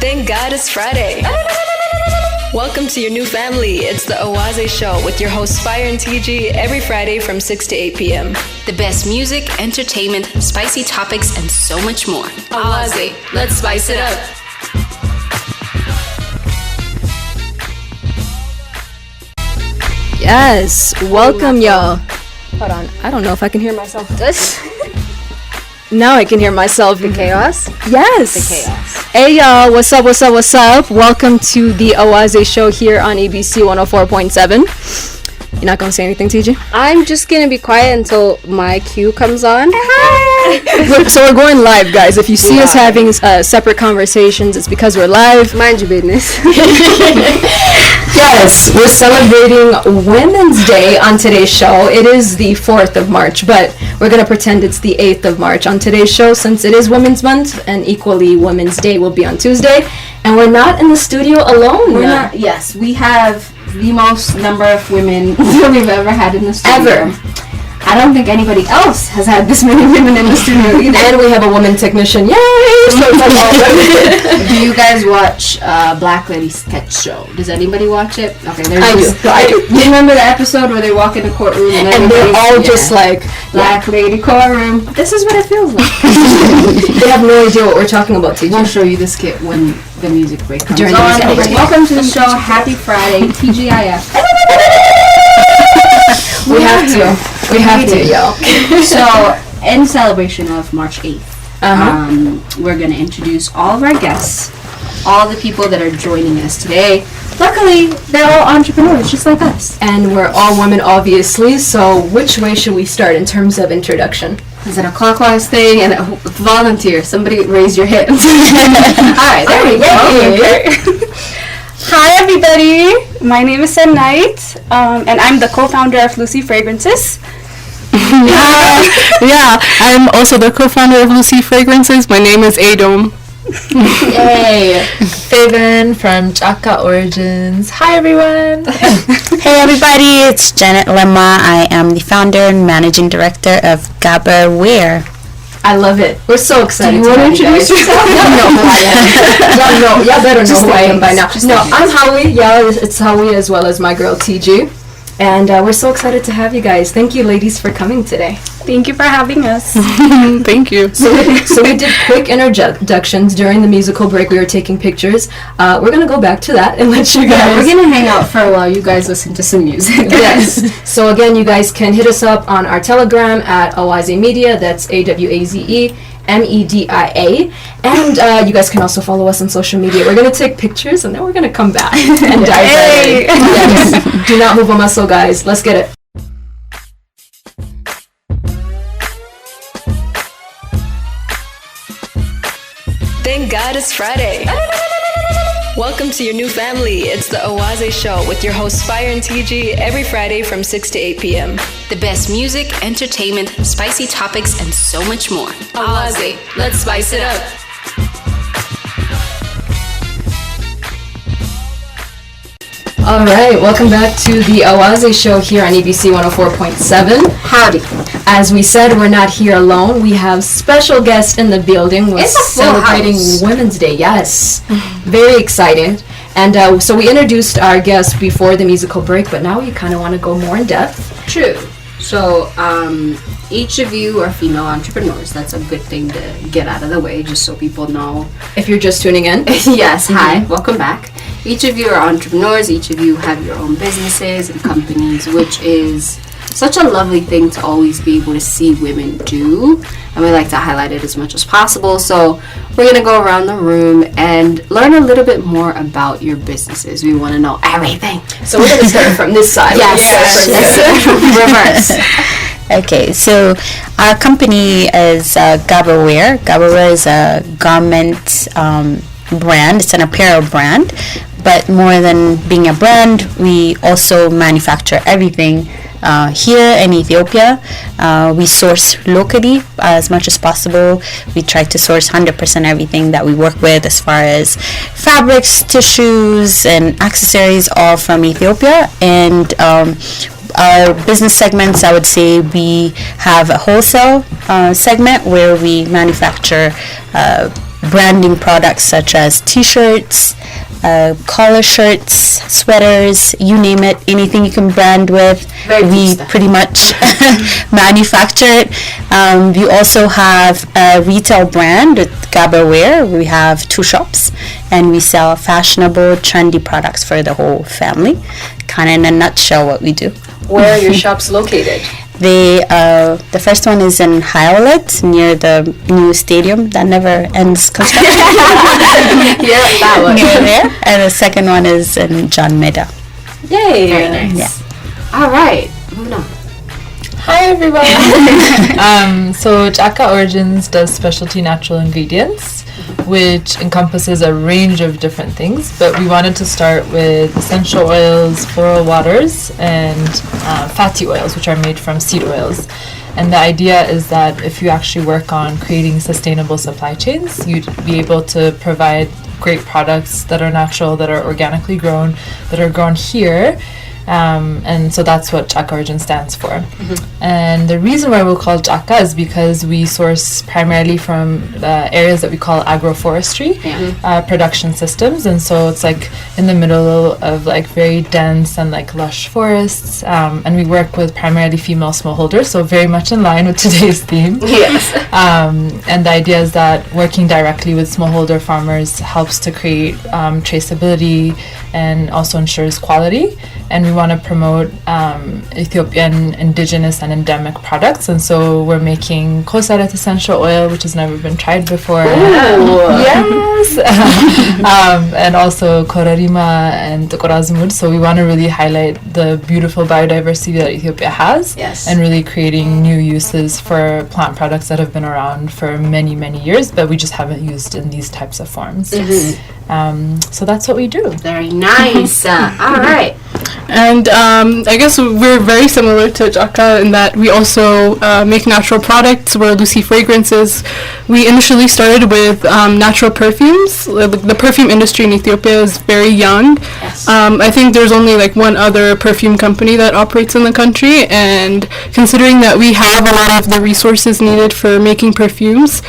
Thank God it's Friday. Welcome to your new family. It's the Owaze Show with your hosts Fire and TG every Friday from 6 to 8 p.m. The best music, entertainment, spicy topics, and so much more. Owaze, let's spice it up. Yes, welcome y'all. Hold on, I don't know if I can hear myself. Now I can hear myself. The chaos? Yes. The chaos. Hey y'all, what's up, what's up, what's up? Welcome to the Owaze Show here on ABC 104.7. You're not gonna say anything, TG? I'm just gonna be quiet until my cue comes on. So we're going live, guys. If you see us having separate conversations, it's because we're live. Mind your business. Yes, we're celebrating Women's Day on today's show. It is the 4th of March, but we're going to pretend it's the 8th of March on today's show since it is Women's Month, and equally Women's Day will be on Tuesday. And we're not in the studio alone. Yes, we have the most number of women that we've ever had in the studio. Ever. I don't think anybody else has had this many women in the studio either. And we have a woman technician. Yay! So it's like all women. Do you guys watch Black Lady Sketch Show? Does anybody watch it? Okay, I do. You remember the episode where they walk in the courtroom and they're all just like, Black Lady Courtroom. This is what it feels like. They have no idea what we're talking about, TG. We'll show you the skit when the music break comes During on. the music break. Welcome to the show. Happy Friday. TGIF. We have to, y'all. So, in celebration of March 8th, we're going to introduce all of our guests, all the people that are joining us today. Luckily, they're all entrepreneurs, just like us. And we're all women, obviously, so which way should we start in terms of introduction? Is it a clockwise thing? And volunteer, somebody raise your hand. Alright, there we go. Hi everybody, my name is Sam Knight, and I'm the co-founder of Lucy Fragrances. Yeah, I'm also the co-founder of Lucy Fragrances. My name is Adom. Yay! Faven from Chaka Origins. Hi everyone! Hey everybody, it's Janet Lemma. I am the founder and managing director of Gabber Wear. I love it. We're so excited. Do you want to introduce yourself? Y'all know who I am. Y'all better know who I am by now. No, I'm Howie. Yeah, it's Howie as well as my girl TG. And we're so excited to have you guys. Thank you, ladies, for coming today. Thank you for having us. Thank you. So we did quick introductions during the musical break. We were taking pictures. We're going to go back to that and let you guys... Yeah, we're going to hang out for a while. You guys listen to some music. Yes. So again, you guys can hit us up on our Telegram at Owaze Media. That's AWAZE MEDIA. And you guys can also follow us on social media. We're going to take pictures and then we're going to come back and dive right in. Yes. Do not move a muscle, guys. Let's get it. Thank God it's Friday. Welcome to your new family. It's the Owaze Show with your hosts Fire and TG every Friday from 6 to 8 p.m. The best music, entertainment, spicy topics, and so much more. Owaze, let's spice it up. All right, welcome back to the Owaze Show here on ABC 104.7. Howdy. As we said, we're not here alone. We have special guests in the building. We're It's a full celebrating house. Women's Day. Yes, very excited. And so we introduced our guests before the musical break, but now we kind of want to go more in depth. True. So, each of you are female entrepreneurs. That's a good thing to get out of the way, just so people know. If you're just tuning in. Yes, hi, welcome back. Each of you are entrepreneurs. Each of you have your own businesses and companies, which is such a lovely thing to always be able to see women do. And we like to highlight it as much as possible. So we're going to go around the room and learn a little bit more about your businesses. We want to know everything. So we're going to start from this side. Reverse. Okay, so our company is Gabber Wear. Gabber Wear is a garment brand. It's an apparel brand. But more than being a brand, we also manufacture everything here in Ethiopia. We source locally as much as possible. We try to source 100% everything that we work with as far as fabrics, tissues, and accessories, all from Ethiopia. And our business segments, I would say we have a wholesale segment where we manufacture branding products such as t-shirts, collar shirts, sweaters, you name it, anything you can brand with, we pretty much manufacture it. We also have a retail brand with Gabawear. We have 2 shops, and we sell fashionable, trendy products for the whole family. Kind of in a nutshell what we do. Where are your shops located? The first one is in Howlett, near the new stadium that never ends construction. Yeah, that one. Near there. And the second one is in John Meda. Yay! Very nice. Yeah. All right, moving on. Hi everyone. So Chaka Origins does specialty natural ingredients, which encompasses a range of different things. But we wanted to start with essential oils, floral waters, and fatty oils, which are made from seed oils. And the idea is that if you actually work on creating sustainable supply chains, you'd be able to provide great products that are natural, that are organically grown, that are grown here. And so that's what Chaka Origin stands for. And the reason why we're called Chaka is because we source primarily from areas that we call agroforestry production systems. And so it's like in the middle of like very dense and like lush forests. And we work with primarily female smallholders, so very much in line with today's theme. Yes. And the idea is that working directly with smallholder farmers helps to create traceability and also ensures quality. And we want to promote Ethiopian indigenous and endemic products. And so we're making Kosaret essential oil, which has never been tried before. Yes. And also Korarima and Tukurazmud. So we want to really highlight the beautiful biodiversity that Ethiopia has. Yes. And really creating new uses for plant products that have been around for many, many years, but we just haven't used in these types of forms. Yes. So that's what we do. Very nice. All right. And I guess we're very similar to Chaka in that we also make natural products. We're Lucy Fragrances. We initially started with natural perfumes. The perfume industry in Ethiopia is very young. Yes. I think there's only like one other perfume company that operates in the country, and considering that we have a lot of the resources needed for making perfumes,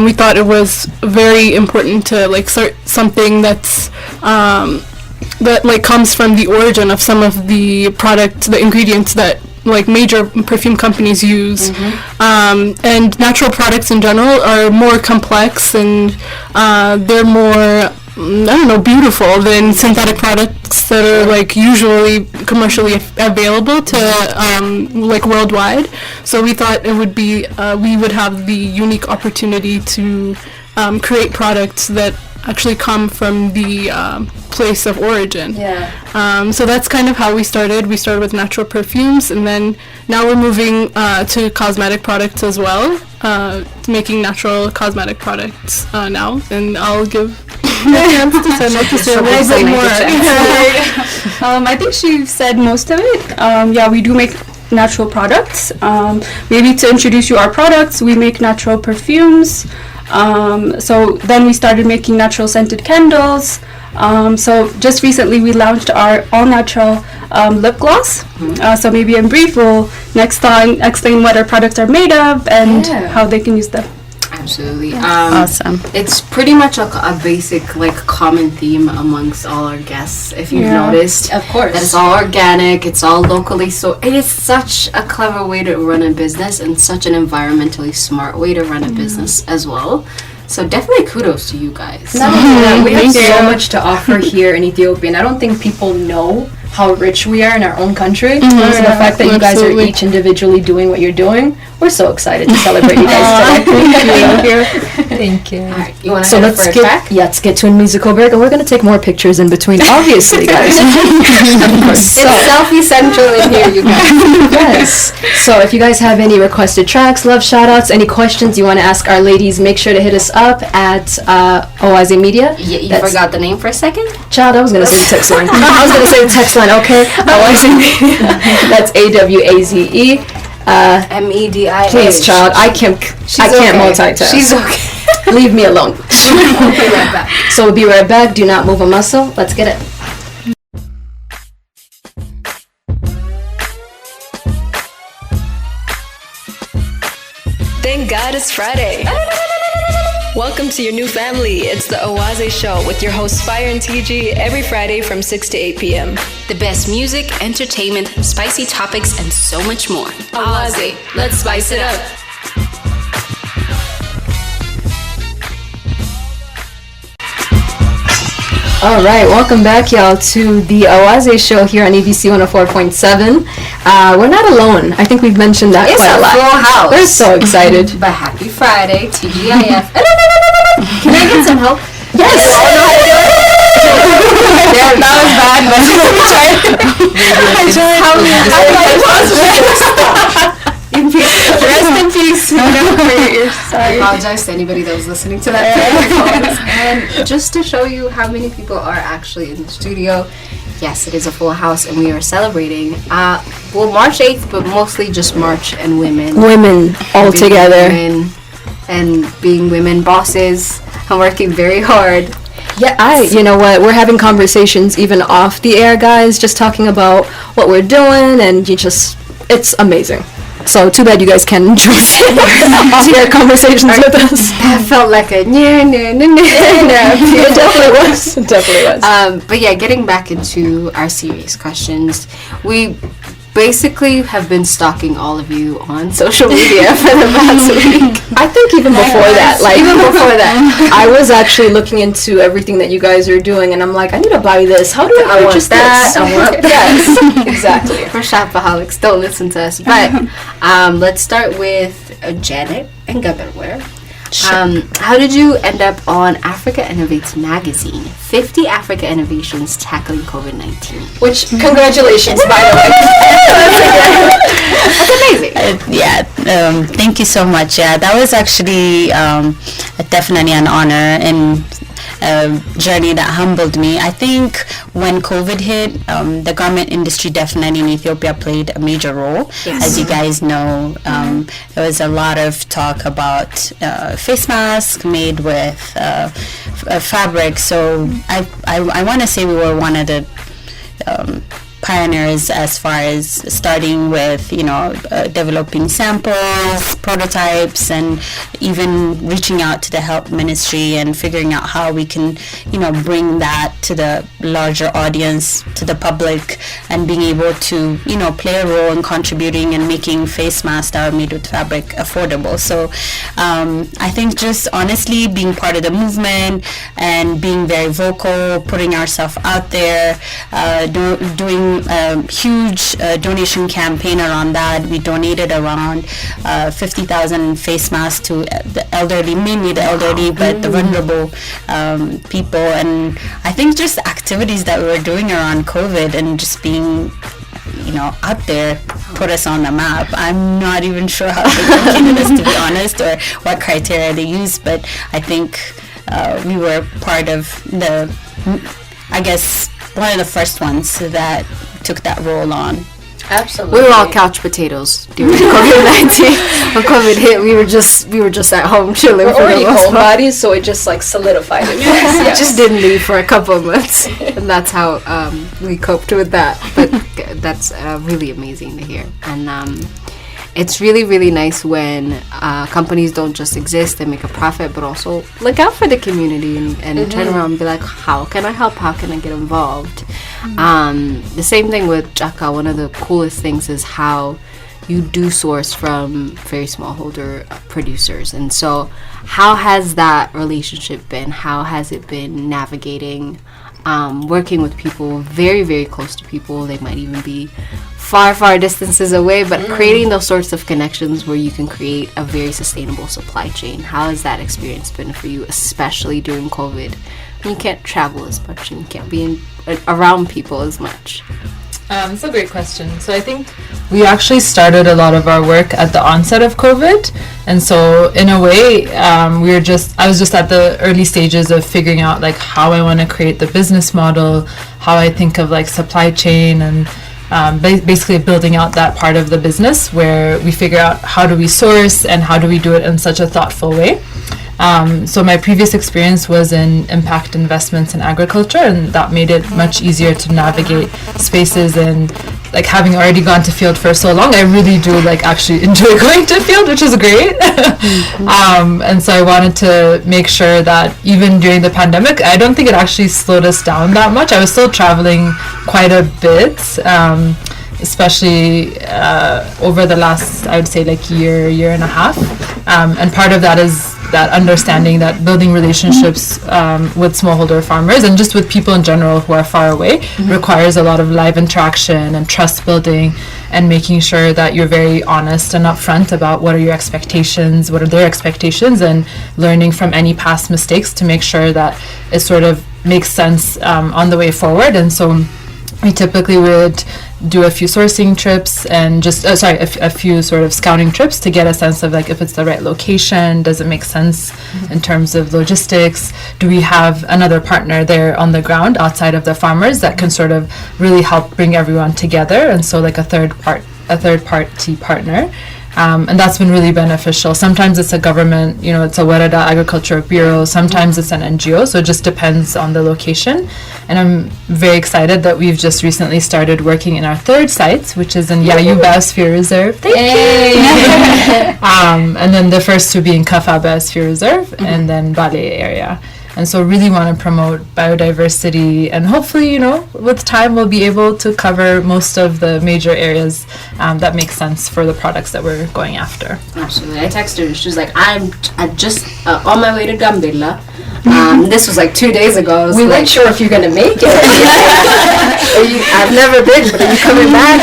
we thought it was very important to like start something that's that like comes from the origin of some of the products, the ingredients that like major perfume companies use. And natural products in general are more complex, and they're more beautiful than synthetic products that are like usually commercially available to like worldwide. So we thought it would be we would have the unique opportunity to create products that actually come from the place of origin. So that's kind of how we started. We started with natural perfumes, and then now we're moving to cosmetic products as well, making natural cosmetic products now. And I'll give my chance to say a little bit more. I think she said most of it. Yeah, we do make natural products. Maybe to introduce you our products, we make natural perfumes. So then we started making natural scented candles. So just recently we launched our all-natural lip gloss. So maybe in brief we'll next time explain what our products are made of and how they can use them. Absolutely. Awesome. It's pretty much a basic, like, common theme amongst all our guests, if you've noticed. Of course. That it's all organic, it's all locally, so it is such a clever way to run a business and such an environmentally smart way to run a business as well. So definitely kudos to you guys. Not only that, we have so much to offer here in Ethiopia, and I don't think people know how rich we are in our own country. So the fact that you guys are each individually doing what you're doing, we're so excited to celebrate you guys today. Thank you. All right, you want to So let's get to a musical break, and we're gonna take more pictures in between, obviously, guys. It's selfie central in here, you guys. Yes. So if you guys have any requested tracks, love shout-outs, any questions you want to ask our ladies, make sure to hit us up at OIZ Media. You That's- forgot the name for a second? Child, I was gonna say the text line. I was gonna say the text line. Okay. OIZ Media. That's AWAZE. MEDIA. Please, child. I can't multitask. She's okay. Leave me alone. We'll be right back. So we'll be right back. Do not move a muscle. Let's get it. Thank God it's Friday. Welcome to your new family. It's the Owaze Show with your hosts Fire and TG every Friday from 6 to 8 p.m. The best music, entertainment, spicy topics, and so much more. Owaze, let's spice it up. All right, welcome back, y'all, to the Owaze Show here on ABC 104.7. We're not alone. I think we've mentioned that It's quite a a lot. full house. We're so excited. But happy Friday, TGIF. Can I get some help? Yes. That was bad, but Rest in peace. I apologize to anybody that was listening to that. And just to show you how many people are actually in the studio, yes, it is a full house, and we are celebrating, March 8th, but mostly just March and women. Women all Being together. women and being women bosses and working very hard. Yeah, you know what, we're having conversations even off the air, guys, just talking about what we're doing, and it's amazing. So too bad you guys can't join off the air conversations with us. That felt like a It definitely was. It definitely was. But yeah, getting back into our serious questions, we basically have been stalking all of you on social media for the past week. I think even before that, Even before that. I was actually looking into everything that you guys are doing, and I'm like, I need to buy this. How do I purchase that. this? I want Yes, exactly. For shopaholics, don't listen to us. But let's start with Janet and Gaberware. How did you end up on Africa Innovates magazine? 50 Africa innovations tackling COVID-19. Which, congratulations, by the way. That's amazing. Thank you so much. Yeah, that was actually definitely an honor and a journey that humbled me. I think when COVID hit, the garment industry definitely in Ethiopia played a major role. Yes. As you guys know, there was a lot of talk about face masks made with fabric. So I want to say we were one of the pioneers as far as starting with developing samples, prototypes, and even reaching out to the health ministry and figuring out how we can bring that to the larger audience, to the public, and being able to play a role in contributing and making face masks that are made with fabric affordable. So I think just honestly being part of the movement and being very vocal, putting ourselves out there, doing a huge donation campaign around that. We donated around 50,000 face masks to the elderly, mainly the elderly, but the vulnerable people. And I think just the activities that we were doing around COVID and just being out there put us on the map. I'm not even sure how they located us, to be honest, or what criteria they used, but I think we were part of one of the first ones that took that role on. Absolutely. We were all couch potatoes during COVID-19. When COVID hit, we were just at home chilling. We're for already the most part. homebodies, so it just solidified it. We just didn't leave for a couple of months, and that's how we coped with that. But that's really amazing to hear, and it's really, really nice when companies don't just exist and make a profit, but also look out for the community and turn around and be like, how can I help? How can I get involved? The same thing with Jaka. One of the coolest things is how you do source from very smallholder producers. And so how has that relationship been? How has it been navigating working with people very, very close to people? They might even be far, far distances away, but creating those sorts of connections where you can create a very sustainable supply chain. How has that experience been for you, especially during COVID, when you can't travel as much and you can't be around people as much? It's a great question. So I think we actually started a lot of our work at the onset of COVID, and so in a way, I was just at the early stages of figuring out like how I want to create the business model, how I think of like supply chain, and basically building out that part of the business where we figure out how do we source and how do we do it in such a thoughtful way. So my previous experience was in impact investments in agriculture, and that made it much easier to navigate spaces in like having already gone to field for so long, I really do like actually enjoy going to field, which is great. And so I wanted to make sure that even during the pandemic, I don't think it actually slowed us down that much. I was still traveling quite a bit, especially over the last, I would say, like year and a half. And part of that is that understanding that building relationships with smallholder farmers and just with people in general who are far away requires a lot of live interaction and trust building, and making sure that you're very honest and upfront about what are your expectations, what are their expectations, and learning from any past mistakes to make sure that it sort of makes sense on the way forward. And so we typically would do a few sourcing trips and just a few sort of scouting trips to get a sense of like if it's the right location, does it make sense in terms of logistics, do we have another partner there on the ground outside of the farmers that can sort of really help bring everyone together, and so like a third party partner. And that's been really beneficial. Sometimes it's a government, it's a Wereda Agriculture Bureau. Sometimes it's an NGO, so it just depends on the location. And I'm very excited that we've just recently started working in our third site, which is in Yayu Biosphere Reserve. Thank you. And then the first two being Kafa Biosphere Reserve and then Bale area. And so really want to promote biodiversity, and hopefully, with time we'll be able to cover most of the major areas that make sense for the products that we're going after. Absolutely. I texted her. She was like, I'm just on my way to Gambela. This was like 2 days ago. We weren't sure if you're going to make it. I've never been, but are you coming back?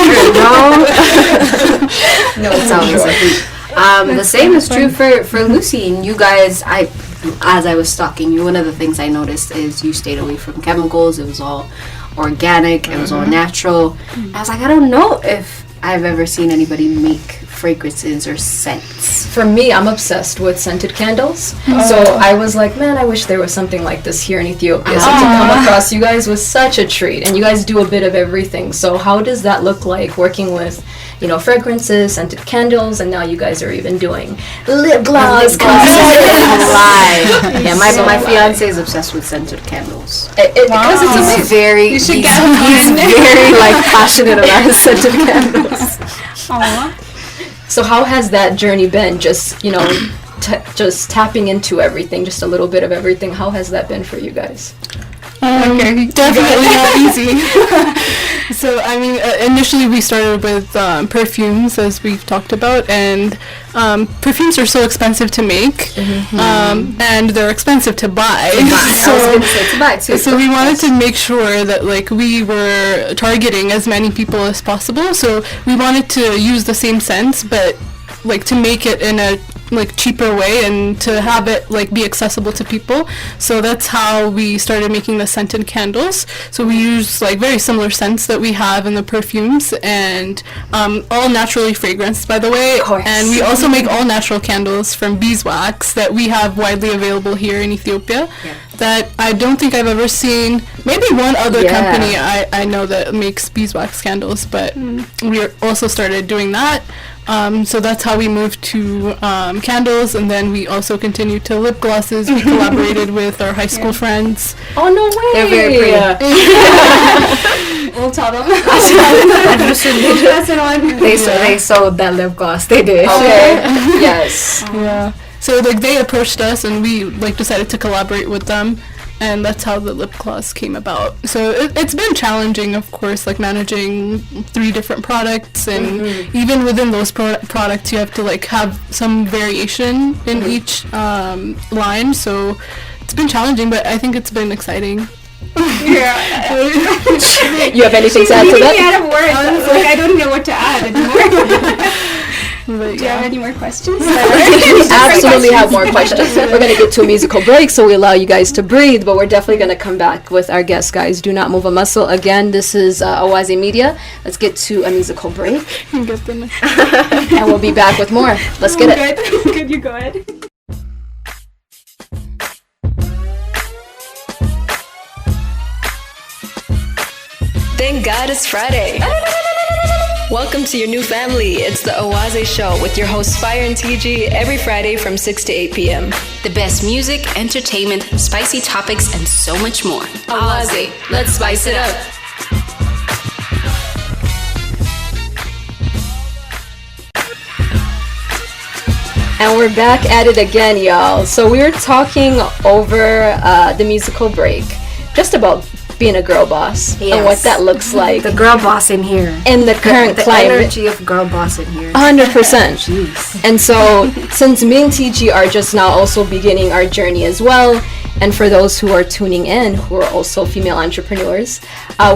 No, it's always like the same is true for Lucy. And you guys, as I was stalking you, one of the things I noticed is you stayed away from chemicals. It was all organic. It was all natural. I was like, I don't know if I've ever seen anybody make fragrances or scents. For me, I'm obsessed with scented candles. So I was like, man, I wish there was something like this here in Ethiopia. So to come across you guys was such a treat. And you guys do a bit of everything. So how does that look like working with, fragrances, scented candles, and now you guys are even doing lip gloss. Yeah, my fiance is obsessed with scented candles. Because it's He's very, You should he's get him on. very passionate about his scented candles. So how has that journey been? Just just tapping into everything, just a little bit of everything. How has that been for you guys? Definitely not easy. So, initially we started with perfumes, as we've talked about, and perfumes are so expensive to make, and they're expensive to buy. I was going to say to buy too. So we wanted to make sure that we were targeting as many people as possible. So we wanted to use the same scents, but to make it in a cheaper way and to have it be accessible to people. So that's how we started making the scented candles. So we use very similar scents that we have in the perfumes, and all naturally fragranced, by the way. Of course. And we also make all natural candles from beeswax that we have widely available here in Ethiopia. Yeah. That I don't think I've ever seen. Maybe one other company I know that makes beeswax candles, but we also started doing that. So that's how we moved to candles, and then we also continued to lip glosses. We collaborated with our high school friends. Oh, no way! They're very pretty. We'll tell them. They sold that lip gloss. They did. Okay. Yes. Yeah. So they approached us, and we decided to collaborate with them, and that's how the lip gloss came about. So it's been challenging, of course, managing 3 different products, and even within those products, you have to have some variation in each line. So it's been challenging, but I think it's been exciting. You have anything to add to that? Out of words. I don't know what to add anymore. But, Do you have any more questions? We absolutely have more questions. We're going to get to a musical break, so we allow you guys to breathe, but we're definitely going to come back with our guests, guys. Do not move a muscle. Again, this is Owaze Media. Let's get to a musical break, and we'll be back with more. Let's get it. Good, you go ahead. Thank God it's Friday. Welcome to your new family. It's the Owaze Show with your hosts Fire and TG every Friday from 6 to 8 p.m. The best music, entertainment, spicy topics, and so much more. Awaze, let's spice it up. And we're back at it again, y'all. So we were talking over the musical break just about being a girl boss and what that looks like. The girl boss in here. In the current the climate. energy of girl boss in here. 100%. Jeez. And so, since me and TG are just now also beginning our journey as well, and for those who are tuning in who are also female entrepreneurs,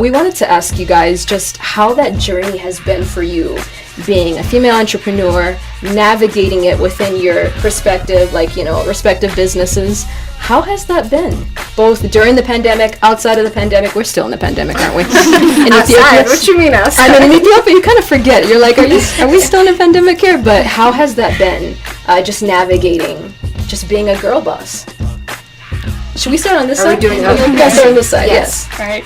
we wanted to ask you guys just how that journey has been for you, being a female entrepreneur, navigating it within your perspective, like, you know, respective businesses. How has that been? Both during the pandemic, outside of the pandemic. We're still in the pandemic, aren't we? In Ethiopia. What you mean outside? I mean, in Ethiopia, you kind of forget. You're like, are we still in a pandemic here? But how has that been, just navigating, just being a girl boss? Should we start on this side? we doing You guys start on this side, yes. All right.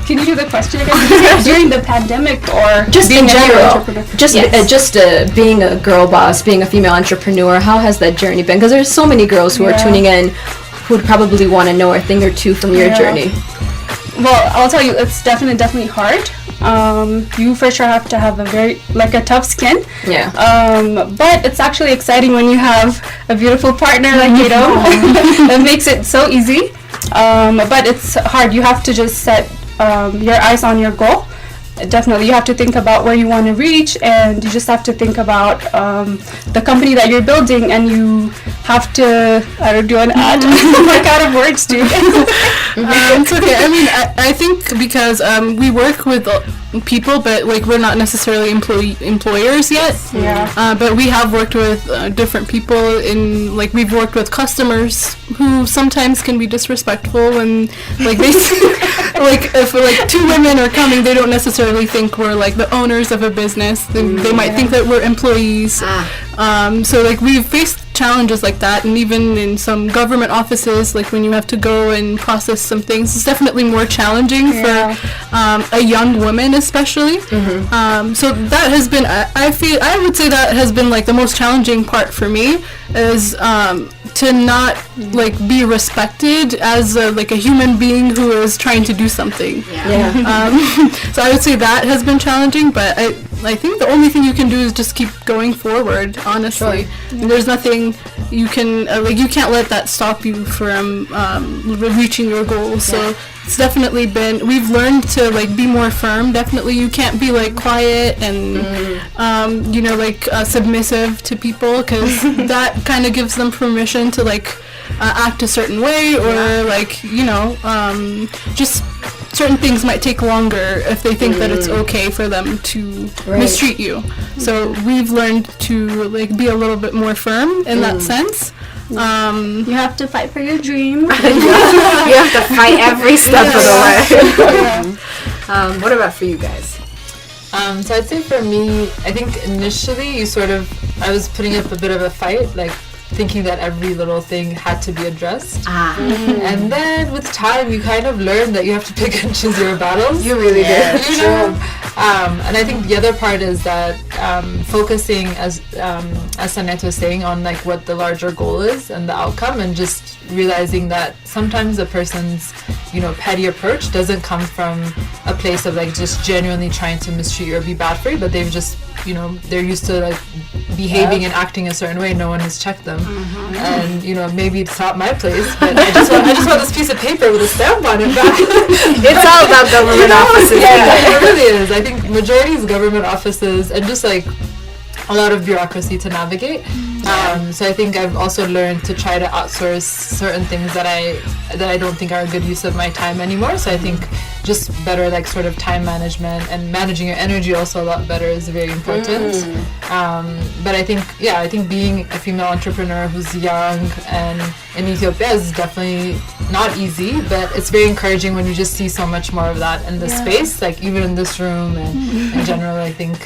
Can you do the question again? During the pandemic or Just being in a female general, entrepreneur? just being a girl boss, being a female entrepreneur, how has that journey been? Because there's so many girls who are tuning in who would probably want to know a thing or two from your journey. Well, I'll tell you, it's definitely hard. You for sure have to have a tough skin. Yeah. But it's actually exciting when you have a beautiful partner like you know. That makes it so easy. But it's hard. You have to just set your eyes on your goal. Definitely, you have to think about where you want to reach, and you just have to think about the company that you're building, and you have to. I don't do an ad. I'm out of words, dude. It's okay. I mean, I think because we work with people, but like we're not necessarily employers yet. Yeah. But we have worked with different people we've worked with customers who sometimes can be disrespectful when like they like if like two women are coming, they don't necessarily think we're like the owners of a business. They might think that we're employees. So like we've faced challenges like that, and even in some government offices, like when you have to go and process some things, it's definitely more challenging for a young woman especially. So that has been I would say that has been like the most challenging part for me is to not like be respected as like a human being who is trying to do something. So I would say that has been challenging, but I think the only thing you can do is just keep going forward, honestly. There's nothing you can you can't let that stop you from reaching your goals. So it's definitely been, we've learned to like be more firm. Definitely you can't be like quiet and you know, like submissive to people, because that kind of gives them permission to like act a certain way, or like, you know, just certain things might take longer if they think that it's okay for them to mistreat you. So we've learned to like be a little bit more firm in that sense. You have to fight for your dream. You have to fight every step of the way. What about for you guys? So I'd say for me, I think initially I was putting up a bit of a fight, like thinking that every little thing had to be addressed. And then with time you kind of learn that you have to pick and choose your battles. You really did. You know? And I think the other part is that focusing, as Sanette was saying, on like what the larger goal is and the outcome, and just realizing that sometimes a person's, you know, petty approach doesn't come from a place of like just genuinely trying to mistreat you or be bad for you, but they've just, you know, they're used to like behaving and acting a certain way. No one has checked them, and you know, maybe it's not my place, but I just want this piece of paper with a stamp on it back. It's all about government offices. Yeah, it really is. I think majority is government offices and just like a lot of bureaucracy to navigate. So I think I've also learned to try to outsource certain things that I don't think are a good use of my time anymore. So I think just better like sort of time management and managing your energy also a lot better is very important. But I think being a female entrepreneur who's young and in Ethiopia is definitely not easy, but it's very encouraging when you just see so much more of that in the space, like even in this room and in general. I think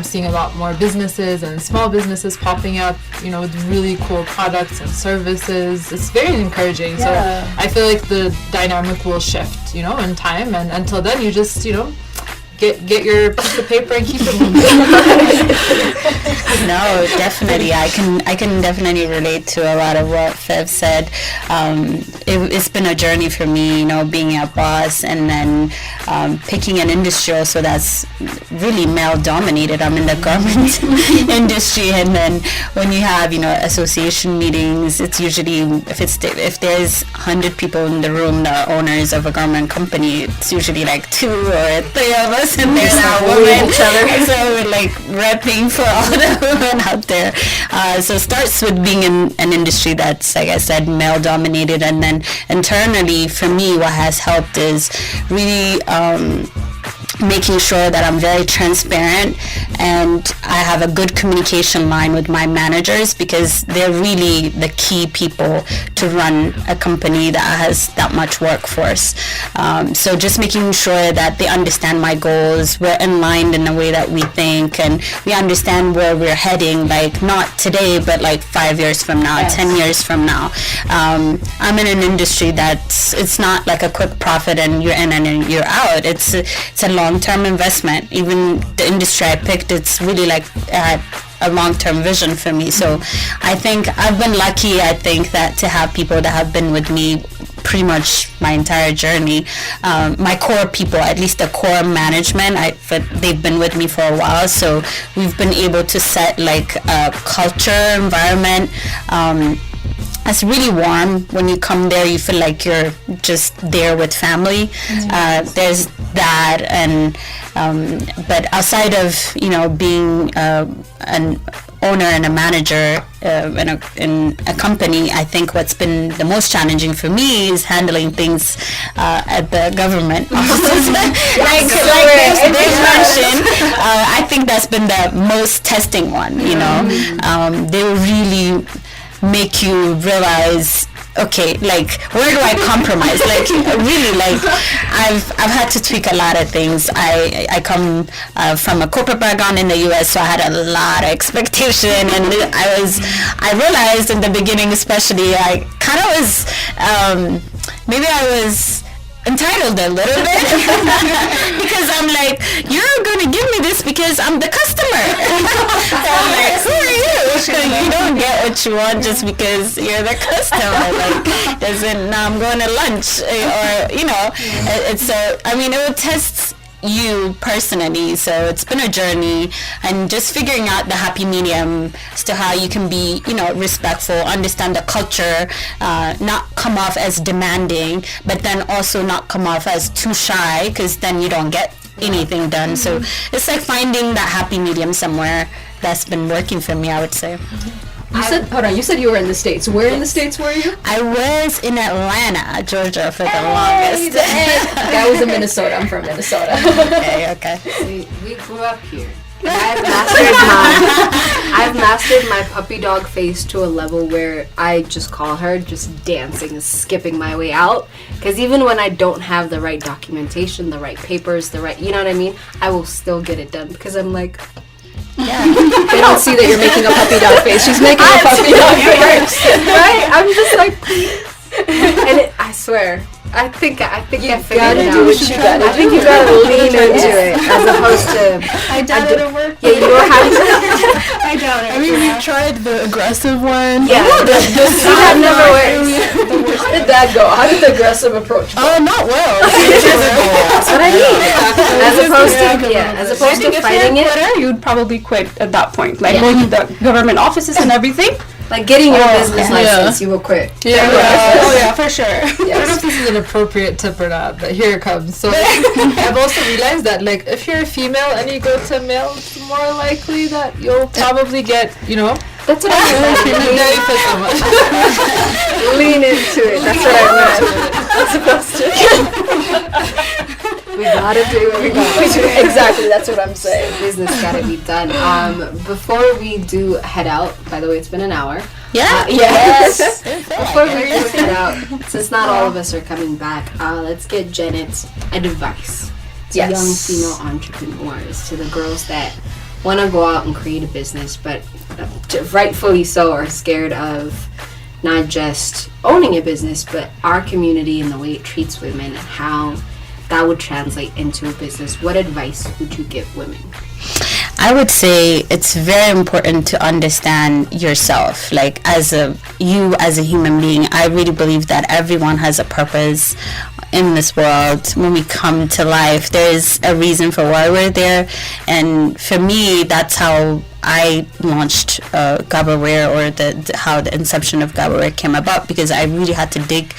seeing a lot more businesses and small businesses popping up, you know, with really cool products and services, it's very encouraging. So I feel like the dynamic will shift, you know, in time, and until then you just, you know, get your piece of paper and keep it moving. No, definitely. I can definitely relate to a lot of what Fev said. It's been a journey for me, you know, being a boss and then picking an industry also that's really male dominated. I'm in the garment industry, and then when you have, you know, association meetings, it's usually if there's 100 people in the room, the owners of a garment company, it's usually like 2 or 3 of us, and there's that woman. So we're like repping for all the women out there. So it starts with being in an industry that's, like I said, male dominated, and then internally for me what has helped is really making sure that I'm very transparent and I have a good communication line with my managers, because they're really the key people to run a company that has that much workforce. So just making sure that they understand my goals, we're in line in the way that we think, and we understand where we're heading, like not today but like 5 years from now, 10 years from now. I'm in an industry it's not like a quick profit and you're in and you're out. It's a long-term investment. Even the industry I picked, it's really like a long-term vision for me. So I think I've been lucky, that to have people that have been with me pretty much my entire journey. My core people, at least the core management, they've been with me for a while, so we've been able to set like a culture environment. It's really warm. When you come there, you feel like you're just there with family. There's that, and but outside of, you know, being an owner and a manager in a company, I think what's been the most challenging for me is handling things at the government offices. like there's mentioned, I think that's been the most testing one. You know, they really make you realize, okay, like where do I compromise? Like really, like I've had to tweak a lot of things. I come from a corporate background in the US, so I had a lot of expectation, and I realized in the beginning, especially, I kind of was maybe I was entitled a little bit because I'm like, you're gonna give me this because I'm the customer. So I'm like, who are you? You don't get what you want just because you're the customer. Like, now I'm going to lunch, or you know, it's I mean, it would test you personally. So it's been a journey, and just figuring out the happy medium as to how you can be, you know, respectful, understand the culture, not come off as demanding, but then also not come off as too shy, because then you don't get anything done. So it's like finding that happy medium somewhere. That's been working for me, I would say. You said you were in the States. Where in the States were you? I was in Atlanta, Georgia for the longest. I was in Minnesota. I'm from Minnesota. Okay. We grew up here. I've mastered my puppy dog face to a level where I just call her just dancing, skipping my way out. Because even when I don't have the right documentation, the right papers, you know what I mean, I will still get it done because I'm like, yeah. They don't see that you're making a puppy dog face. She's making a puppy dog face. Right? I'm just like, and I swear, I think I figured it out. I think you gotta lean into it as opposed to. I doubt it'll work. Yeah, you don't have to. I doubt it. I mean, we tried the aggressive one. Yeah, that never works. How did that go? How did the aggressive approach go? Oh, not well. That's what I mean. As opposed to fighting it, you'd probably quit at that point. Like going to the government offices and everything. like getting your business license, you will quit. Yeah. Oh yeah, for sure. I don't know if this is an appropriate tip or not, but here it comes. So I've also realized that, like, if you're a female and you go to a male, it's more likely that you'll probably get, you know. That's what I meant. Lean into it. That's what I meant. As opposed to. We gotta do what we gotta do. Exactly, that's what I'm saying. Business gotta be done. Before we do head out, by the way, it's been an hour. Yeah. Yes. Before we do head out, since not all of us are coming back, let's get Janet's advice to young female entrepreneurs, to the girls that want to go out and create a business, but rightfully so are scared of not just owning a business, but our community and the way it treats women and how that would translate into a business, what advice would you give women? I would say it's very important to understand yourself. Like as a human being, I really believe that everyone has a purpose in this world. When we come to life, there's a reason for why we're there. And for me, that's how I launched Gabaware, or how the inception of Gabaware came about, because I really had to dig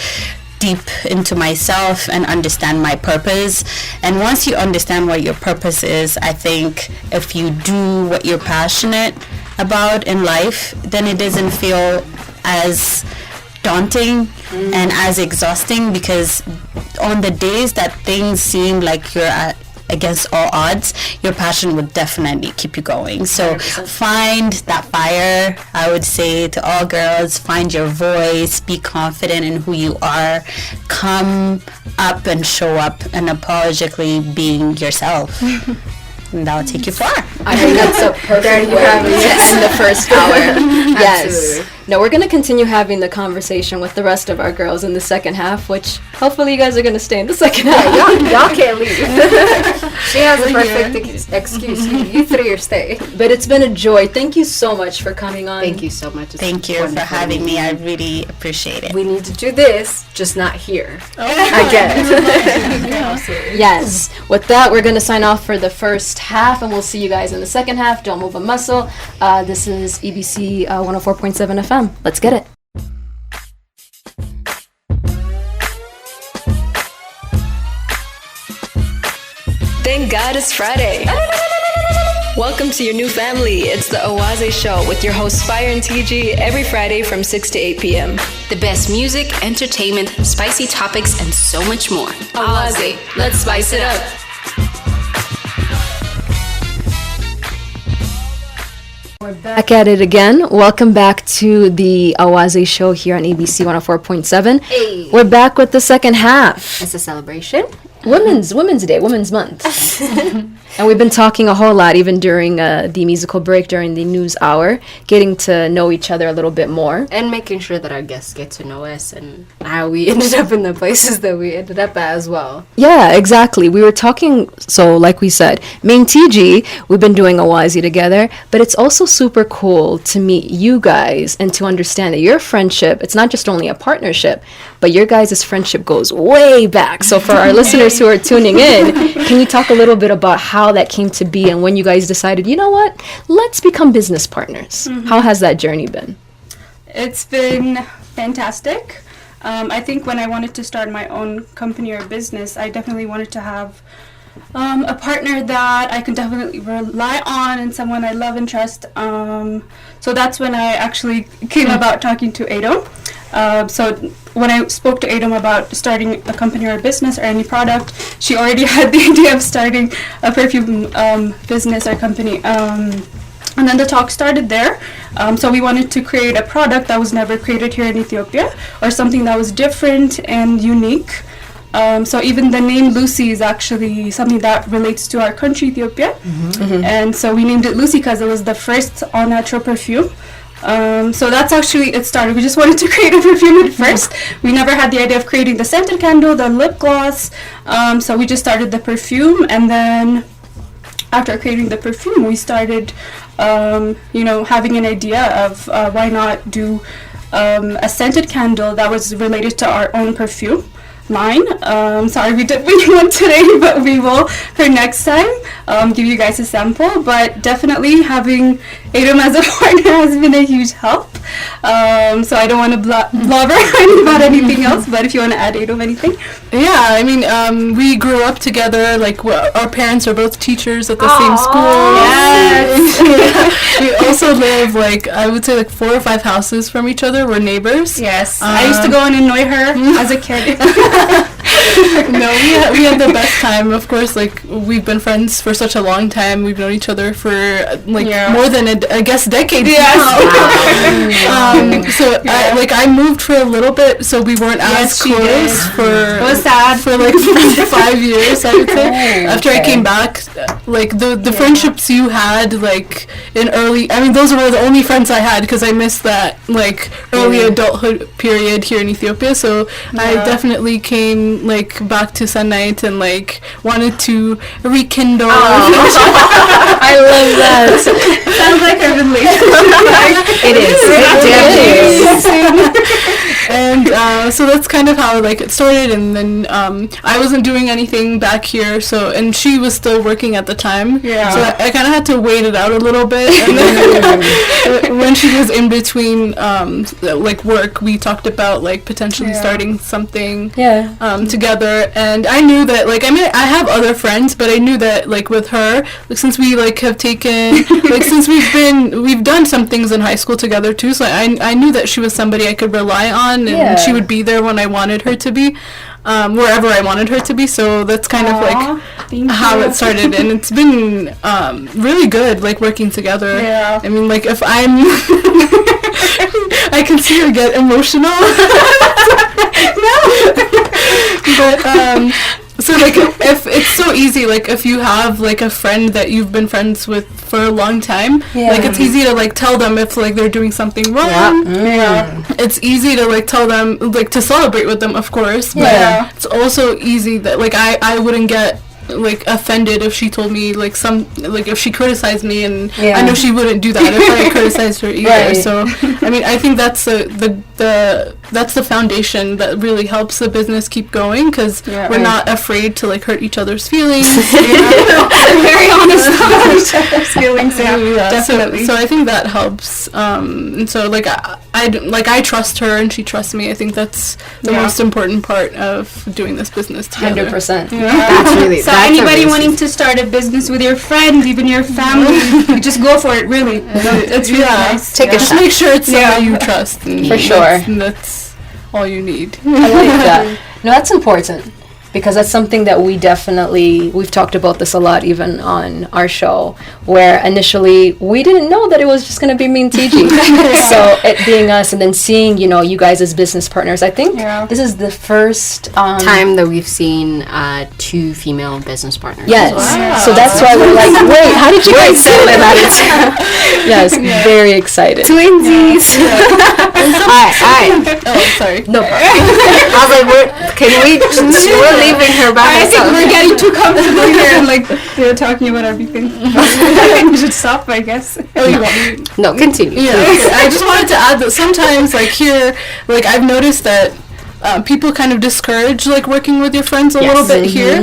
deep into myself and understand my purpose. And once you understand what your purpose is, I think if you do what you're passionate about in life, then it doesn't feel as daunting and as exhausting, because on the days that things seem like you're against all odds, your passion would definitely keep you going. So 100%. Find that fire. I would say to all girls, find your voice, be confident in who you are, come up and show up unapologetically being yourself. And that will take you far. I think that's a perfect way to end the first hour. Yes. Absolutely. No, we're going to continue having the conversation with the rest of our girls in the second half, which hopefully you guys are going to stay in the second half. Y'all can't leave. She has a perfect excuse. You three are staying. But it's been a joy. Thank you so much for coming on. Thank you so much. Thank you for having me. I really appreciate it. We need to do this, just not here. Again. Yes. With that, we're going to sign off for the first half, and we'll see you guys in the second half. Don't move a muscle. This is EBC 104.7 FM. Let's get it. Thank God it's Friday. Welcome to your new family. It's the Owaze Show with your hosts Fire and TG every Friday from 6 to 8 p.m. The best music, entertainment, spicy topics, and so much more. Owaze, let's spice it up. We're back at it again. Welcome back to the Owaze Show here on ABC 104.7. Hey. We're back with the second half. It's a celebration. Women's Day, Women's Month. And we've been talking a whole lot, even during the musical break, during the news hour, getting to know each other a little bit more. And making sure that our guests get to know us and how we ended up in the places that we ended up at as well. Yeah, exactly. We were talking, so like we said, me and TG, we've been doing Owaze together, but it's also super cool to meet you guys and to understand that your friendship, it's not just only a partnership, but your guys' friendship goes way back. So for our listeners who are tuning in, can you talk a little bit about how that came to be and when you guys decided, you know what, let's become business partners? How has that journey been? It's been fantastic. I think when I wanted to start my own company or business, I definitely wanted to have a partner that I could definitely rely on and someone I love and trust. So that's when I actually came about talking to Adom. So when I spoke to Adom about starting a company or a business or any product, she already had the idea of starting a perfume business or company. And then the talk started there. So we wanted to create a product that was never created here in Ethiopia, or something that was different and unique. So even the name Lucy is actually something that relates to our country, Ethiopia. And so we named it Lucy because it was the first all-natural perfume. So that's actually it started. We just wanted to create a perfume at first. We never had the idea of creating the scented candle, the lip gloss. So we just started the perfume, and then after creating the perfume, we started, having an idea of why not do a scented candle that was related to our own perfume line. Sorry we didn't make one today, but we will for next time give you guys a sample. But definitely having Adom as a partner has been a huge help. So I don't want to blabber about anything else, but if you want to add, Adom, anything? Yeah, I mean, we grew up together. Like, our parents are both teachers at the same school. Yes. We also live, I would say, 4 or 5 houses from each other. We're neighbors. Yes. I used to go and annoy her as a kid. No, we had the best time. Of course, we've been friends for such a long time. We've known each other for more than decades now. So I moved for a little bit, so we weren't as close. It was sad. for like 5 years, I would say. After I came back, like the friendships you had like in early, I mean those were the only friends I had because I missed that like early adulthood period here in Ethiopia. So I definitely came like back to Sunnight and like wanted to rekindle. I love that. Sounds like a relationship. It is. And so that's kind of how like it started, and then I wasn't doing anything back here, so and she was still working at the time, so I kind of had to wait it out a little bit, and then when she was in between like work, we talked about like potentially starting something together. And I knew that like, I mean, I have other friends, but I knew that like with her, like since we like have taken like since we've done some things in high school together too, so I knew that she was somebody I could rely on, and she would be there when I wanted her to be, wherever I wanted her to be. So that's kind of like how it started, and it's been really good like working together. I mean, like if I'm I can see her get emotional. But so like if it's so easy, like if you have like a friend that you've been friends with for a long time, like it's easy to like tell them if like they're doing something wrong. It's easy to like tell them, like to celebrate with them, of course, but it's also easy that like I wouldn't get like offended if she told me like if she criticized me, and I know she wouldn't do that if I criticized her either. So I mean, I think that's that's the foundation that really helps the business keep going, because we're not afraid to like hurt each other's feelings. Very honest about each other's feelings. Definitely. So I think that helps. And so like I trust her and she trusts me. I think that's the most important part of doing this business together. 100%. That's really. So anybody wanting to start a business with your friends, even your family, you just go for it. Really, it's really nice. Take a Just shot. make sure it's somebody you trust. And For sure. That's all you need. I like that. No, that's important, because that's something that we've talked about this a lot, even on our show, where initially we didn't know that it was just going to be me and TG. So it being us, and then seeing, you guys as business partners, I think this is the first time that we've seen two female business partners. Yes. So that's why we're like, wait, how did you guys say that? Yes, very excited. Twinsies. Alright. Oh, sorry. No problem. I was like, we're leaving her by I think herself. we're getting too comfortable here, and like they're talking about everything. I think we should stop, I guess. No, continue. Yeah, okay. I just wanted to add that sometimes, like here, like I've noticed that people kind of discourage like working with your friends a little bit here.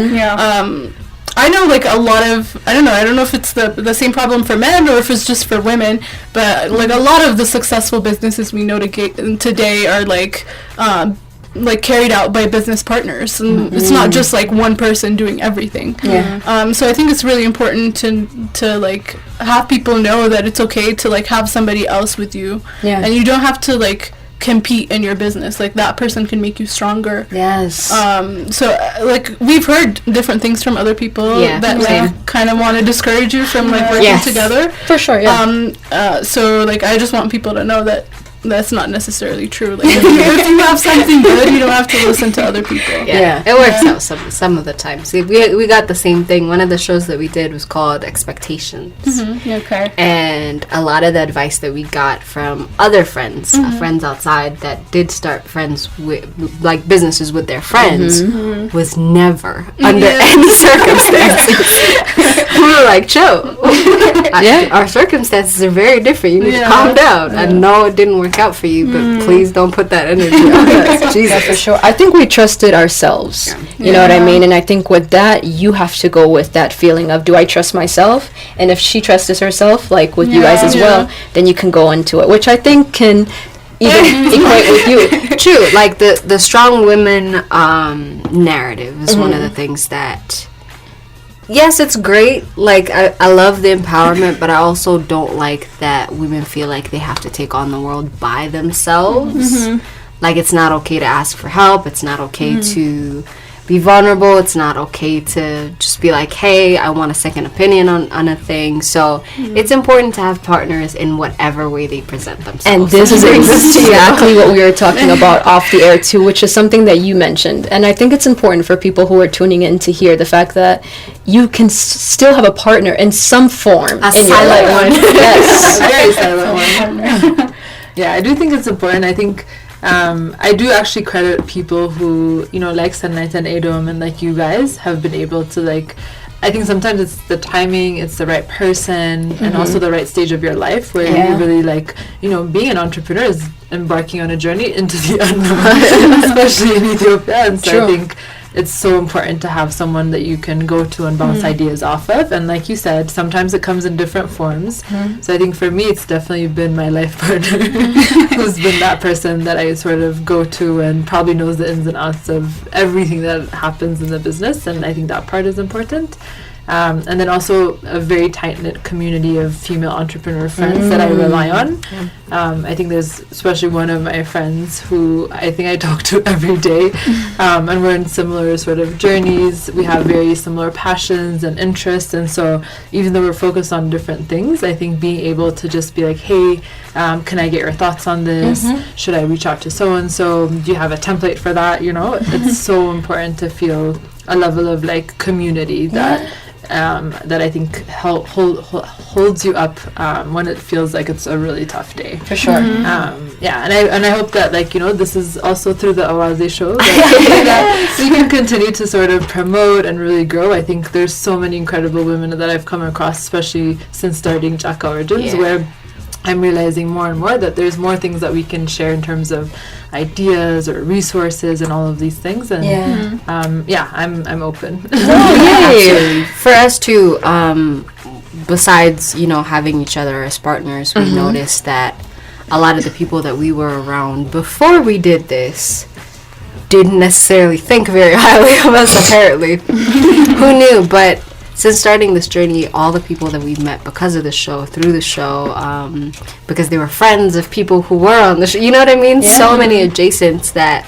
I know like a lot of, I don't know if it's the same problem for men or if it's just for women, but like a lot of the successful businesses we know today are like carried out by business partners, and it's not just like one person doing everything. So I think it's really important to like have people know that it's okay to like have somebody else with you, and you don't have to like compete in your business. Like that person can make you stronger. So like we've heard different things from other people that like kind of want to discourage you from like working together. For sure. So like I just want people to know that that's not necessarily true. Like if you have something good, you don't have to listen to other people. It works out some of the time. See, we got the same thing. One of the shows that we did was called Expectations. Okay. And a lot of the advice that we got from other friends, friends outside that did start friends with like businesses with their friends, was never under any circumstances. We were like, chill. Our circumstances are very different. You need to calm down. I know it didn't work out for you, but please don't put that energy on us. Jesus. For sure. I think we trusted ourselves. You know what I mean? And I think with that, you have to go with that feeling of, do I trust myself? And if she trusts herself, like with you guys as well, then you can go into it, which I think can even equate with you. True. Like the strong women narrative is one of the things that, yes, it's great. Like, I love the empowerment, but I also don't like that women feel like they have to take on the world by themselves. Like, it's not okay to ask for help. It's not okay to be vulnerable. It's not okay to just be like, hey, I want a second opinion on a thing. So it's important to have partners in whatever way they present themselves. And this is exactly what we were talking about off the air too, which is something that you mentioned. And I think it's important for people who are tuning in to hear the fact that you can still have a partner in some form. A in your silent life. one. Yes. A very silent one. Yeah, I do think it's important. I think I do actually credit people who, you know, like Sunlight and Adom and like you guys have been able to like, I think sometimes it's the timing, it's the right person, and also the right stage of your life where you really like, you know, being an entrepreneur is embarking on a journey into the unknown, especially in Ethiopia. And so I think it's so important to have someone that you can go to and bounce ideas off of. And like you said, sometimes it comes in different forms. So I think for me, it's definitely been my life partner who's been that person that I sort of go to and probably knows the ins and outs of everything that happens in the business. And I think that part is important. And then also a very tight-knit community of female entrepreneur friends that I rely on. I think there's especially one of my friends who I think I talk to every day, and we're in similar sort of journeys. We have very similar passions and interests, and so even though we're focused on different things, I think being able to just be like, hey, can I get your thoughts on this? Should I reach out to so-and-so? Do you have a template for that? You know, it's so important to feel a level of like community that that I think holds you up when it feels like it's a really tough day. For sure. And I hope that, like, you know, this is also through the Awaze show that we can continue to sort of promote and really grow. I think there's so many incredible women that I've come across, especially since starting Chaka Origins, where I'm realizing more and more that there's more things that we can share in terms of ideas or resources and all of these things. And I'm open. Absolutely. For us too, besides, you know, having each other as partners, we noticed that a lot of the people that we were around before we did this didn't necessarily think very highly of us, apparently. Who knew? But since starting this journey, all the people that we've met because of the show, through the show, because they were friends of people who were on the show, you know what I mean? So many adjacents that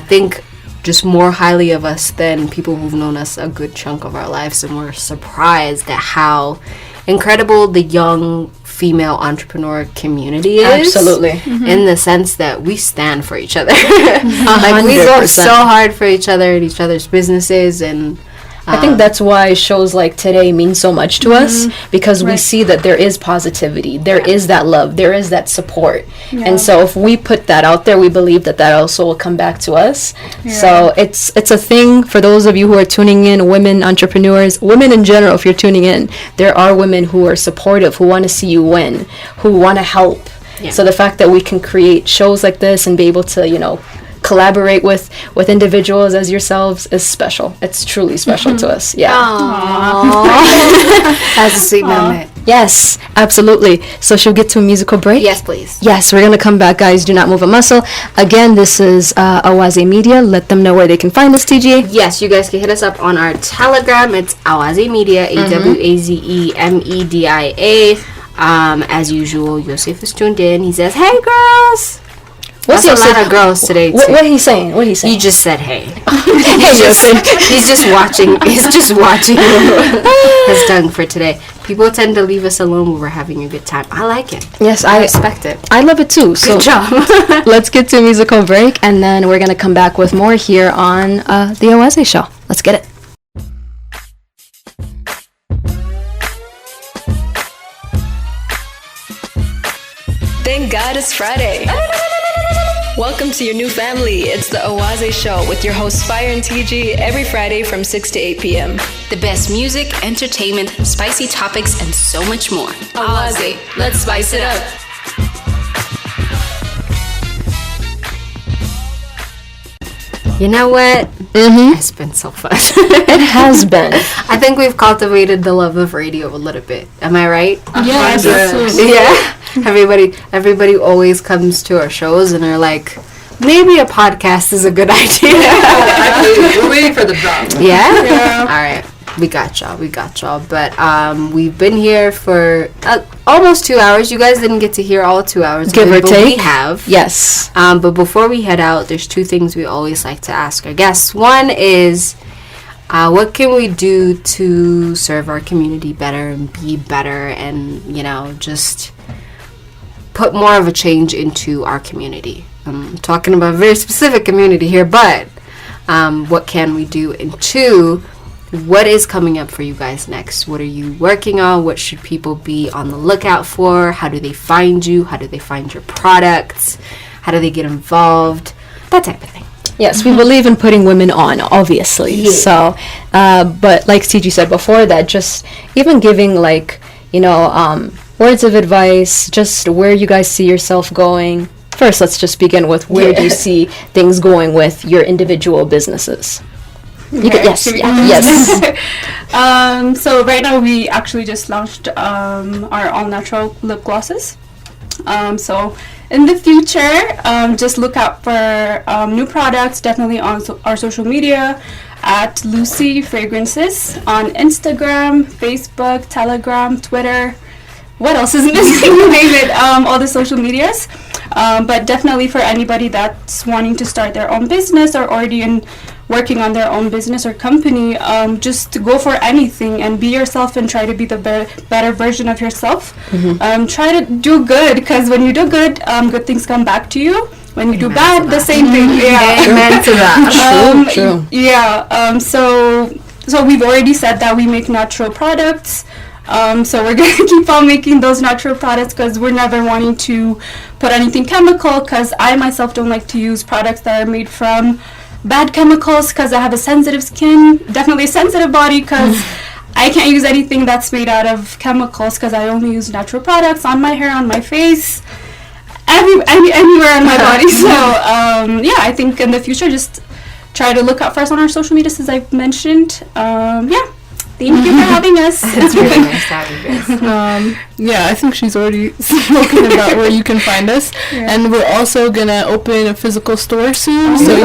think just more highly of us than people who've known us a good chunk of our lives, and we're surprised at how incredible the young female entrepreneur community is. Absolutely. In the sense that we stand for each other. Like, we go so hard for each other and each other's businesses, and I think that's why shows like today mean so much to us, because we see that there is positivity, there is that love, there is that support. And so if we put that out there, we believe that that also will come back to us. So it's a thing for those of you who are tuning in, women entrepreneurs, women in general. If you're tuning in, there are women who are supportive, who want to see you win, who want to help. So the fact that we can create shows like this and be able to, you know, collaborate with individuals as yourselves is special. It's truly special to us. That's a sweet moment. Yes, absolutely. So should we get to a musical break? Yes, please. Yes, we're going to come back, guys. Do not move a muscle. Again, this is Awaze Media. Let them know where they can find us, TG. Yes, you guys can hit us up on our Telegram. It's Awaze Media, AWAZEMEDIA. As usual, Yosef is tuned in. He says, hey, girls. That's a lot of girls today, too. What he saying? What he saying? He just said, hey. He's just watching. He's just watching his tongue for today. People tend to leave us alone when we're having a good time. I like it. Yes, I respect it. I love it, too. So good job. Let's get to a musical break, and then we're going to come back with more here on The Awaze Show. Let's get it. Thank God it's Friday. Welcome to your new family. It's the Awaze Show with your hosts Fire and TG every Friday from 6 to 8 p.m. The best music, entertainment, spicy topics, and so much more. Awaze, let's spice it up. You know what? It's been so fun. It has been. I think we've cultivated the love of radio a little bit. Am I right? Yes. Yeah. Everybody always comes to our shows and are like, maybe a podcast is a good idea. We're waiting for the drop. Yeah? All right. We got y'all. But we've been here for almost 2 hours. You guys didn't get to hear all 2 hours. Give or but take. We have. Yes. But before we head out, there's 2 things we always like to ask our guests. One is, what can we do to serve our community better and be better and, just put more of a change into our community? I'm talking about a very specific community here, but what can we do? And 2, what is coming up for you guys next? What are you working on? What should people be on the lookout for? How do they find you? How do they find your products? How do they get involved? That type of thing. Yes, we believe in putting women on, obviously. Yeah. So, but like CG said before, that just even giving words of advice, just where you guys see yourself going. First, let's just begin with where do you see things going with your individual businesses? You could, yes. So right now we actually just launched our all natural lip glosses. So in the future, just look out for new products, definitely on our social media at Lucy Fragrances on Instagram, Facebook, Telegram, Twitter. What else is missing? You name it, all the social medias. But definitely for anybody that's wanting to start their own business or already working on their own business or company, just to go for anything and be yourself and try to be the better version of yourself. Try to do good, because when you do good, good things come back to you. When you do bad, the same thing. Yeah. Amen to that. True. Yeah. So we've already said that we make natural products. So we're going to keep on making those natural products, because we're never wanting to put anything chemical, because I myself don't like to use products that are made from bad chemicals, because I have a sensitive skin, definitely a sensitive body, because I can't use anything that's made out of chemicals, because I only use natural products on my hair, on my face, anywhere on my body. So I think in the future, just try to look out for us on our social media, as I've mentioned. Thank you for having us. It's really nice to have you guys. I think she's already spoken about where you can find us. And we're also going to open a physical store soon. So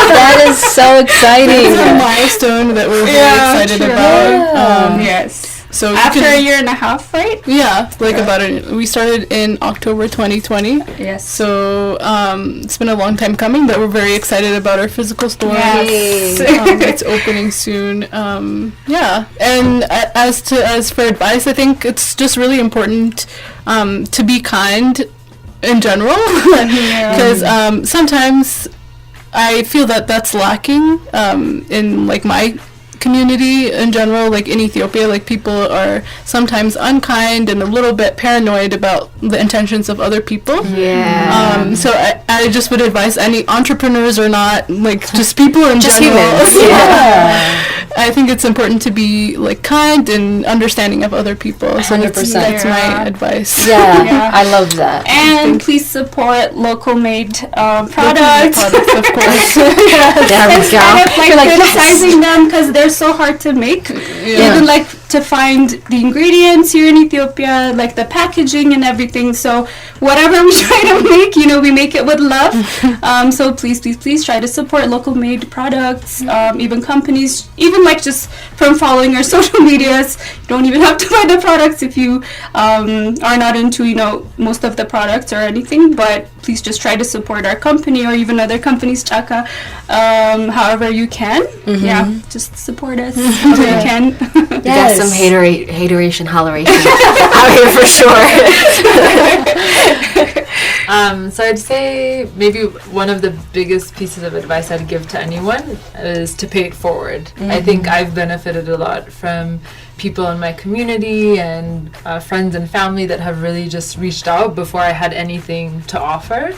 That is so exciting. It's a milestone that we're very excited about. Yes. So After a year and a half, right? Yeah, we started in October 2020. Yes. So it's been a long time coming, but we're very excited about our physical store. Yes. It's opening soon. And as for advice, I think it's just really important to be kind in general, because sometimes I feel that that's lacking in my community in general, like in Ethiopia, like people are sometimes unkind and a little bit paranoid about the intentions of other people. Yeah. So I just would advise any entrepreneurs or not, just people in Just general. humans. I think it's important to be kind and understanding of other people. So 100%. that's my advice. Yeah, I love that. And please support local made products. Of course. There we go. Instead of You're like, criticizing them, because they're so hard to make. Even to find the ingredients here in Ethiopia, the packaging and everything. So whatever we try to make, we make it with love. So please try to support local made products, even companies, even just from following our social medias. You don't even have to buy the products if you are not into most of the products or anything, but please just try to support our company or even other companies, Chaka, however you can. Just support us however you can. Yes. Some hateration, holleration out here for sure. So I'd say maybe one of the biggest pieces of advice I'd give to anyone is to pay it forward. I think I've benefited a lot from people in my community and friends and family that have really just reached out before I had anything to offer.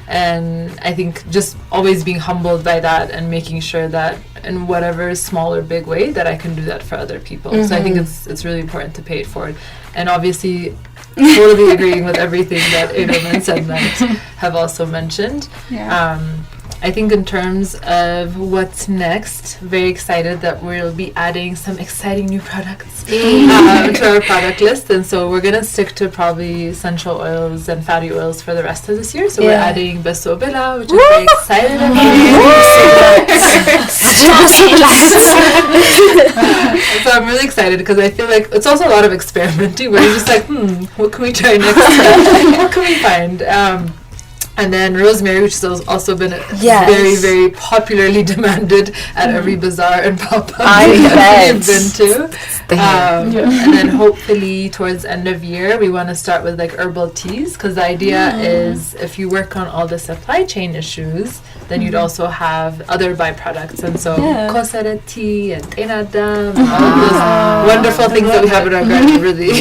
And I think just always being humbled by that and making sure that in whatever small or big way that I can do that for other people. So I think it's really important to pay it forward. And obviously totally agreeing with everything that Edelman and Sedment have also mentioned. I think in terms of what's next, very excited that we'll be adding some exciting new products to our product list. And so we're going to stick to probably essential oils and fatty oils for the rest of this year. So we're adding Beso Bella, which I'm very excited about. So I'm really excited because I feel like it's also a lot of experimenting where you're just like, what can we try next? What can we find? And then rosemary, which has also been very, very popularly demanded at every bazaar and pop-up we've been to. And then hopefully towards end of year, we want to start with like herbal teas, because the idea is if you work on all the supply chain issues, then you'd also have other byproducts. And so kosera tea and tenadam and all of those wonderful things that we have in our garden, really.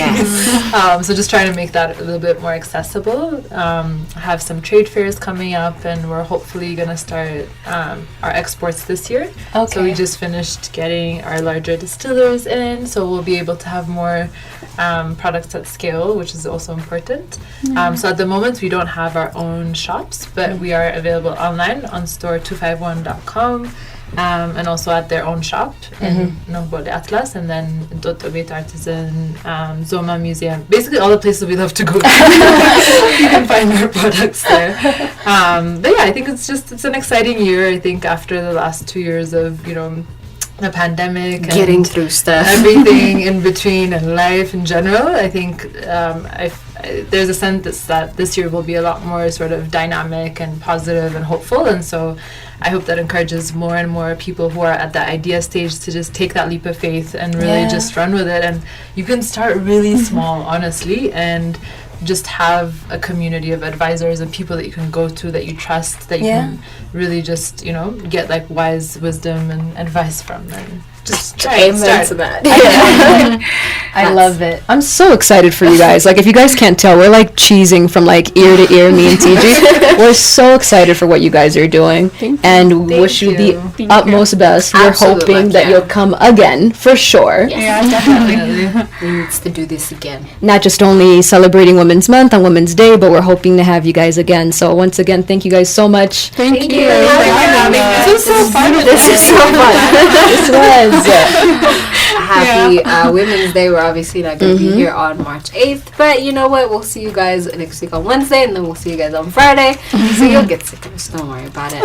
So just trying to make that a little bit more accessible. Have some trade fairs coming up, and we're hopefully going to start our exports this year. So we just finished getting our larger distillers in, so we'll be able to have more products at scale, which is also important. So at the moment we don't have our own shops, but we are available online on store251.com, and also at their own shop in Nohbole Atlas, and then Dotobet Artisan, Zoma Museum, basically all the places we love to go to. You can find our products there. But yeah, I think it's an exciting year. I think after the last 2 years of the pandemic, getting through stuff, everything in between, and life in general, I think there's a sense that this year will be a lot more sort of dynamic and positive and hopeful, and so I hope that encourages more and more people who are at that idea stage to just take that leap of faith and really just run with it. And you can start really small, honestly, and just have a community of advisors and people that you can go to, that you trust, that you can really just get like wise wisdom and advice from, and just try and start. to that. I love it. I'm so excited for you guys. Like, if you guys can't tell, we're like cheesing from like ear to ear, me and TG. We're so excited for what you guys are doing, and we wish you the utmost best. We're hoping that you'll come again for sure. Yeah, definitely. We need to do this again. Not just only celebrating Women's Month on Women's Day, but we're hoping to have you guys again. So once again, thank you guys so much. Thank you. This was so fun. This was. Happy Women's Day. We're obviously not going to be here on March 8th, but you know what? We'll see you guys next week on Wednesday, and then we'll see you guys on Friday. So you'll get sick of us. Don't worry about it.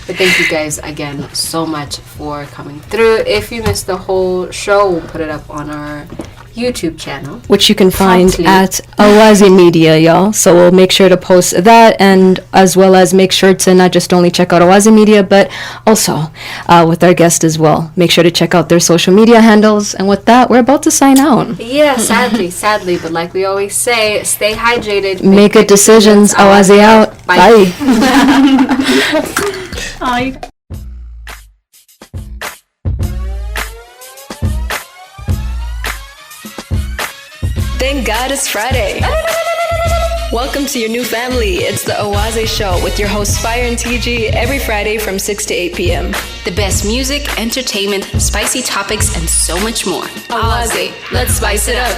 But thank you guys again so much for coming through. If you missed the whole show, we'll put it up on our YouTube channel, which you can find at Awazi Media, y'all. So we'll make sure to post that, and as well as make sure to not just only check out Awazi Media, but also with our guest as well. Make sure to check out their social media handles. And with that, we're about to sign out. Yeah, sadly, but like we always say, stay hydrated. Make good decisions. Awazi out. Bye. Bye. Thank God it's Friday. Welcome to your new family. It's the Owaze Show with your hosts Fire and TG every Friday from 6 to 8 p.m. The best music, entertainment, spicy topics, and so much more. Owaze, let's spice it up.